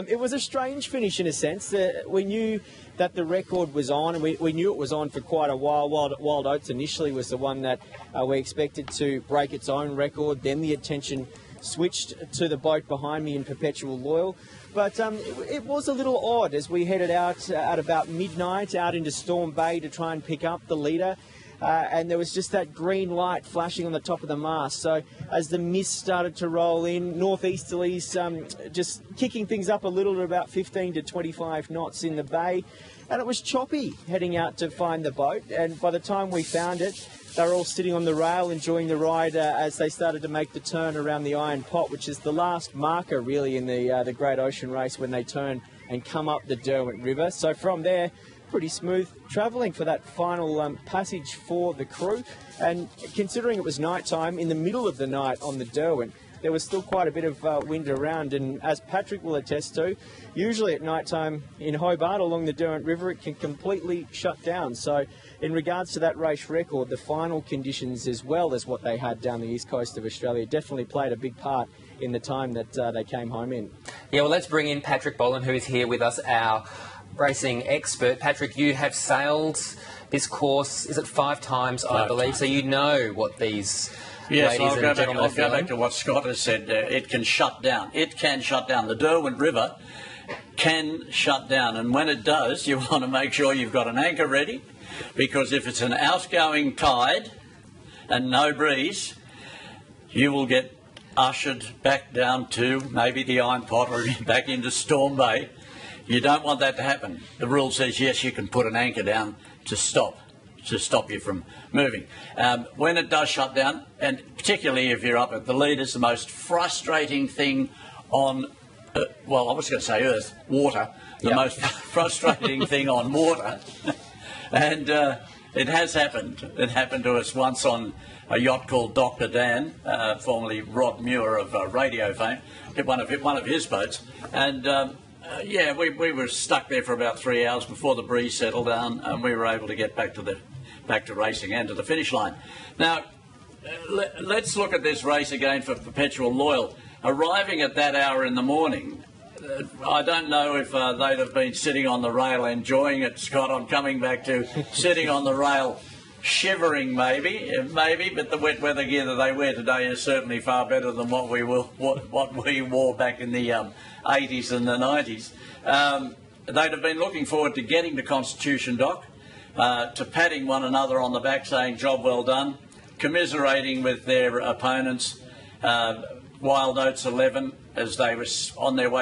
It was a strange finish in a sense. We knew that the record was on, and we knew it was on for quite a while. Wild Oats initially was the one that we expected to break its own record. Then the attention switched to the boat behind me in Perpetual Loyal. But it was a little odd as we headed out at about midnight out into Storm Bay to try and pick up the leader. And there was just that green light flashing on the top of the mast. So as the mist started to roll in, northeasterlies just kicking things up a little at about 15 to 25 knots in the bay. And it was choppy heading out to find the boat. And by the time we found it, they were all sitting on the rail enjoying the ride as they started to make the turn around the Iron Pot, which is the last marker really in the Great Ocean Race when they turn and come up the Derwent River. So from there, pretty smooth travelling for that final passage for the crew. And considering it was night time, in the middle of the night on the Derwent, there was still quite a bit of wind around. And as Patrick will attest to, usually at night time in Hobart along the Derwent River, it can completely shut down. So in regards to that race record, the final conditions as well as what they had down the east coast of Australia definitely played a big part in the time that they came home in. Yeah, well, let's bring in Patrick Boland, who is here with us, our racing expert. Patrick, you have sailed this course, is it 5 times, I believe, so you know what these ladies and gentlemen are feeling. I'll go back to what Scott has said. It can shut down. It can shut down. The Derwent River can shut down, and when it does, you want to make sure you've got an anchor ready, because if it's an outgoing tide and no breeze, you will get ushered back down to maybe the Iron Pot or back into Storm Bay. You don't want that to happen. The rule says, yes, you can put an anchor down to stop you from moving. When it does shut down, and particularly if you're up at the leaders, the most frustrating thing on, well, I was going to say earth, water, the most frustrating thing on water, and it has happened. It happened to us once on a yacht called Dr. Dan, formerly Rod Muir of radio fame, one of his boats, and yeah, we were stuck there for about 3 hours before the breeze settled down, and we were able to get back to racing and to the finish line. Now, let's look at this race again for Perpetual Loyal. Arriving at that hour in the morning, I don't know if they'd have been sitting on the rail enjoying it, Scott. I'm coming back to sitting on the rail, shivering maybe, but the wet weather gear that they wear today is certainly far better than what we wore back in the 80s and the 90s. They'd have been looking forward to getting to Constitution Dock, to patting one another on the back saying job well done, commiserating with their opponents, Wild Oats 11, as they were on their way